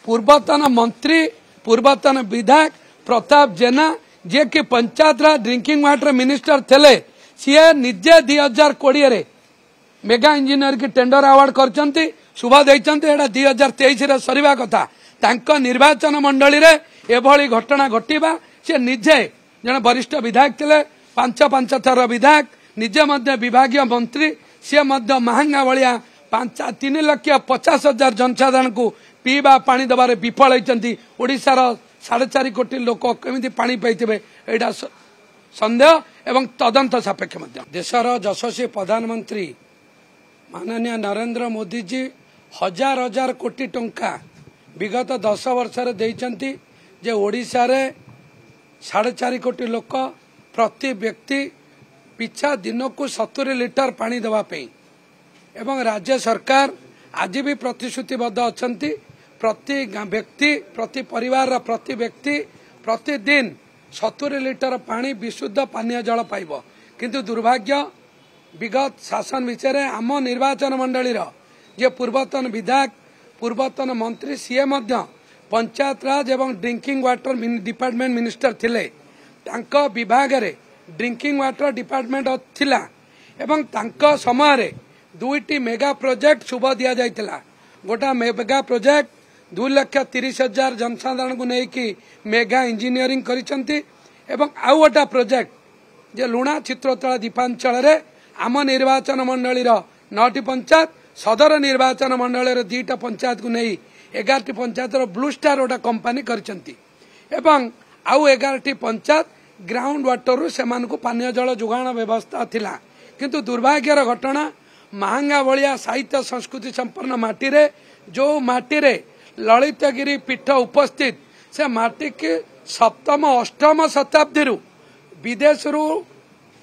पूर्वतन मंत्री पूर्वतन विधायक प्रताप जेना जे कि पंचायत राज ड्रिंकिंग वाटर मिनिस्टर थे सी निजे 2020 मेगा इंजीनियर की टेंडर अवार्ड करचंती शुभ देइचंती एटा 2023 रे सरीबा कथा तांको निर्वाचन मंडली रे एभली घटना घटिबा से निजे जने वरिष्ठ विधायक थे पांच थर विधायक निजे मध्य विभागीय मंत्री सी मध्य महंगा भलिया 3,50,000 जनसाधारण को पीवा पानी दबारे विफल होती ओडिशार 4.5 कोटी लोक केमिति पानी पाइथिबे एटा संदेह एवं तदंत सापेक्ष देशर यशस्वी प्रधानमंत्री माननीय नरेंद्र मोदी जी हजार हजार कोटी टंका विगत 10 वर्ष देइचंती जे ओडिशा रे 4.5 कोटी लोक प्रति व्यक्ति पिछा दिन को 70 लिटर पानी देवा एवं राज्य सरकार आज भी प्रतिश्रुतिबद्ध अछंती प्रति व्यक्ति प्रति परिवार प्रति व्यक्ति प्रतिदिन 70 लिटर पानी विशुद्ध पानीय जल पाइब किंतु दुर्भाग्य विगत शासन विषय आम निर्वाचन मंडली जे पूर्वतन विधायक पूर्वतन मंत्री सीए पंचायत राज एवं ड्रिंकिंग वाटर डिपार्टमेंट मिनिस्टर थिले तांको विभाग रे ड्रिंकिंग वाटर डिपार्टमेंट थिला एवं तांको समय रे दुईटी मेगा प्रोजेक्ट शुभ दिया जाइतिला गोटा मेगा प्रोजेक्ट 2,30,000 जनसाधारण को लेकिन मेगा इंजीनियरिंग करिसंती एवं आउ गोटा प्रोजेक्ट जे लुणा चित्रतला दीपांचल रे आम निर्वाचन मंडली 9टी पंचायत सदर निर्वाचन मंडल 2टा पंचायत को नहीं 11टी पंचायत ब्लू स्टार गोटा कंपनी करिसंती एवं आउ 11टी पंचायत ग्राउंड वाटर से पानीय जल जोगाण व्यवस्था थिला किंतु दुर्भाग्यर घटना महंगा भलिया साहित्य संस्कृति संपन्न माटी रे जो माटी रे ललितगिरी पीठ उपस्थित से माटी के 7म 8म शताब्दी विदेश रु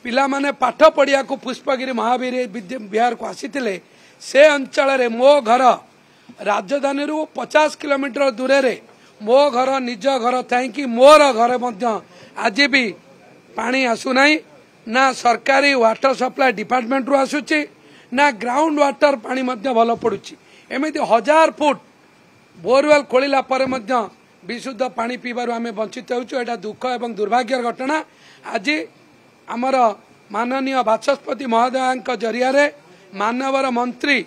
पिला माने पाठ पढ़िया को पुष्पगिरी महावीर विहार को आसीथिले से अंचल रे मो घर राजधानी रु 50 किलोमीटर दूर रे मो घर निज घर थाई मोर घर मध्य आज भी पानी आसुनाई ना सरकारी वाटर सप्लाई डिपार्टमेंट रु आसुची ना ग्राउंड वाटर पानी मध्य भल पड़ुची एमिति 1000 फुट बोरवेल खोलिला परे मध्य विशुद्ध पानी पीबार आम वंचित होचु एटा दुख एवं दुर्भाग्यर घटना आज आमर माननीय बाचस्पति महोदय जरिया रे मानवर मंत्री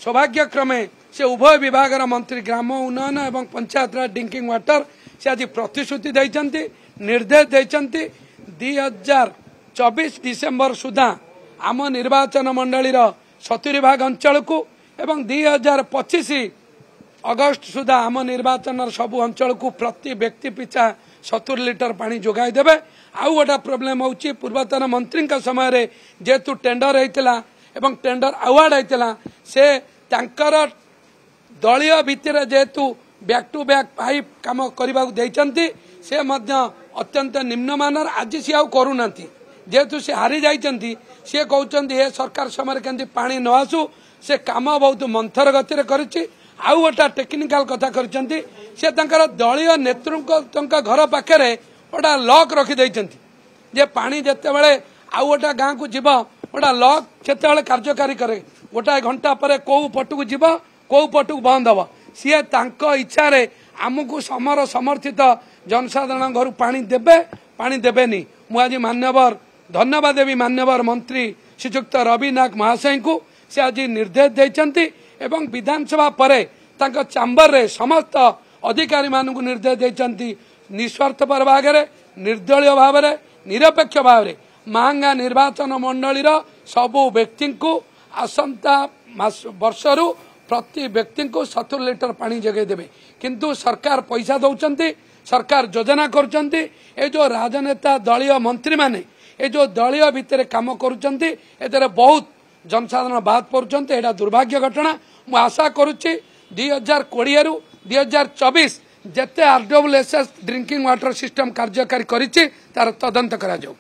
सौभाग्यक्रमे से उभय विभाग मंत्री ग्राम उन्नयन एवं पंचायत राज ड्रिंकिंग वाटर से आज प्रतिश्रुति देइचंती निर्देश देइचंती 2024 डिसेम्बर सुधा आम निर्वाचन मंडली 70 भाग अंचल को एवं 2025 अगस्त सुधा आम निर्वाचन सबु अंचल को प्रति व्यक्ति पिछा 70 लिटर पानी जोगाई देबे। आउ गोटा प्रोब्लेम होची पूर्वतन मंत्री समय रे जेतु टेंडर होइतिला एवं टेंडर अवार्ड होइतिला से तांकर दलीय भितर जेतु बैक टू बैक पाइप काम करबा देइचंती से मध्य अत्यंत निम्नमानर आज सी आउ करूनांती जेतु से हारी जाइचंती से कहउचंती ए सरकार समय केंति पानी न आसु से काम बहुत मंथर गति रे करिछि आउ गोटा टेक्निकल कथा करिचंती से तांकर दलीय नेतृत्व घर पाखरे गोटा लॉक रखी देइचंती जे पानी जते बेले आउ गोटा गाँ को जीव गोटा लॉक सेते बेले कार्यकारी करे गोटा घंटा पर को पटू जीव को पटू बंद हम सी तांको इच्छा रे आमको समर समर्थित जनसाधारण घर पानी देबेनी मु आज मान्यवर धन्यवाद देवी मान्यवर मंत्री श्रीजुक्त रवि नाग महाशय को से आज निर्देश देइचंती एवं विधानसभा परे तांको चैम्बर रे समस्त अधिकारी मानक निर्देश देइचंती निस्वार्थपर भाव में निर्दलीय भाव में निरपेक्ष भाव में महंगा निर्वाचन मंडली सबु व्यक्ति को आसंता वर्षरु प्रति व्यक्ति को 70 लिटर पानी जगह देवे किंतु सरकार पैसा दौरान सरकार योजना करुँच ए जो राजनेता दलीय मंत्री माने ए जो दलीय भितर काम करुँच बहुत जनसाधारण बाद पड़ुंट एटा दुर्भाग्य घटना मु आशा करुच्ची 2020 रु 2024 जेते RWSS ड्रिंकिंग वाटर सिस्टम कार्यकारी करिछि तार तदंत करा जाऊ।